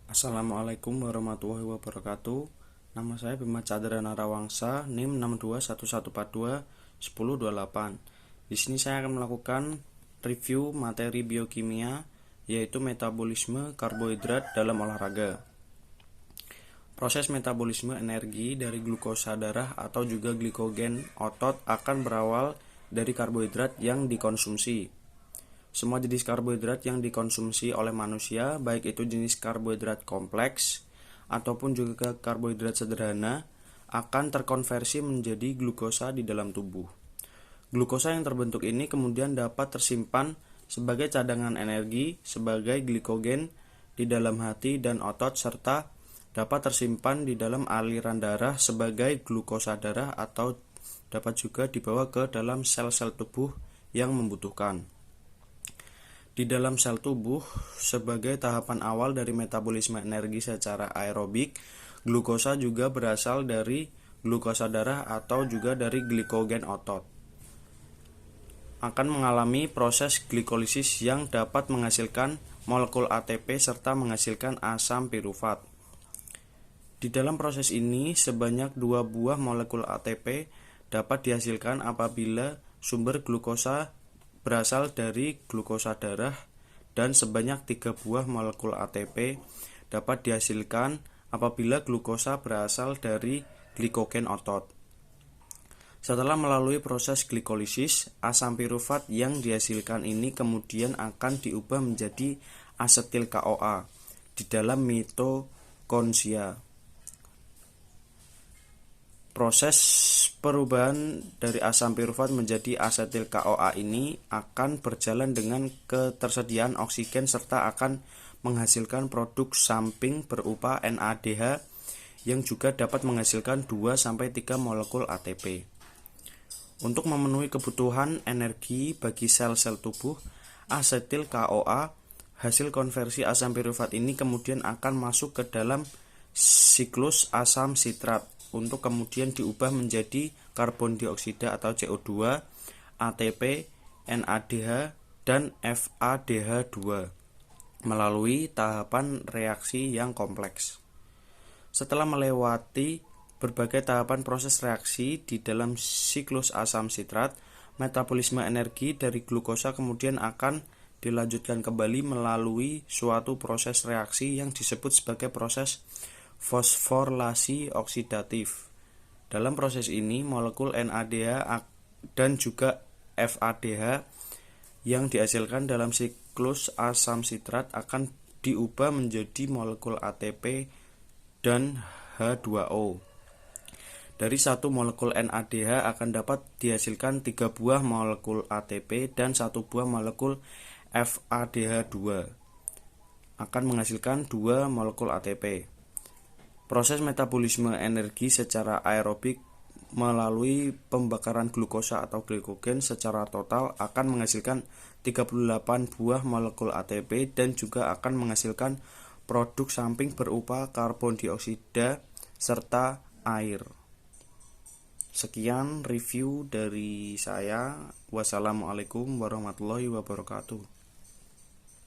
Assalamualaikum warahmatullahi wabarakatuh. Nama saya Bima Chandra Narawangsa, NIM 6211421028. Di sini saya akan melakukan review materi biokimia, yaitu metabolisme karbohidrat dalam olahraga. Proses metabolisme energi dari glukosa darah atau juga glikogen otot akan berawal dari karbohidrat yang dikonsumsi. Semua jenis karbohidrat yang dikonsumsi oleh manusia, baik itu jenis karbohidrat kompleks ataupun juga karbohidrat sederhana, akan terkonversi menjadi glukosa di dalam tubuh. Glukosa yang terbentuk ini kemudian dapat tersimpan sebagai cadangan energi, sebagai glikogen di dalam hati dan otot, serta dapat tersimpan di dalam aliran darah sebagai glukosa darah, atau dapat juga dibawa ke dalam sel-sel tubuh yang membutuhkan. Di dalam sel tubuh, sebagai tahapan awal dari metabolisme energi secara aerobik, glukosa juga berasal dari glukosa darah atau juga dari glikogen otot. Akan mengalami proses glikolisis yang dapat menghasilkan molekul ATP serta menghasilkan asam pirufat. Di dalam proses ini, sebanyak 2 buah molekul ATP dapat dihasilkan apabila sumber glukosa berasal dari glukosa darah, dan sebanyak 3 buah molekul ATP dapat dihasilkan apabila glukosa berasal dari glikogen otot. Setelah melalui proses glikolisis, asam pirufat yang dihasilkan ini kemudian akan diubah menjadi asetil CoA di dalam mitokondria. Proses perubahan dari asam pirufat menjadi asetil CoA ini akan berjalan dengan ketersediaan oksigen serta akan menghasilkan produk samping berupa NADH yang juga dapat menghasilkan 2-3 molekul ATP. Untuk memenuhi kebutuhan energi bagi sel-sel tubuh, asetil CoA hasil konversi asam pirufat ini kemudian akan masuk ke dalam siklus asam sitrat untuk kemudian diubah menjadi karbon dioksida atau CO2, ATP, NADH, dan FADH2 melalui tahapan reaksi yang kompleks. Setelah melewati berbagai tahapan proses reaksi di dalam siklus asam sitrat, metabolisme energi dari glukosa kemudian akan dilanjutkan kembali melalui suatu proses reaksi yang disebut sebagai proses fosforilasi oksidatif. Dalam proses ini, molekul NADH dan juga FADH yang dihasilkan dalam siklus asam sitrat akan diubah menjadi molekul ATP dan H2O. Dari satu molekul NADH akan dapat dihasilkan 3 buah molekul ATP dan 1 buah molekul FADH2 akan menghasilkan 2 molekul ATP. Proses metabolisme energi secara aerobik melalui pembakaran glukosa atau glikogen secara total akan menghasilkan 38 buah molekul ATP dan juga akan menghasilkan produk samping berupa karbon dioksida serta air. Sekian review dari saya. Wassalamualaikum warahmatullahi wabarakatuh.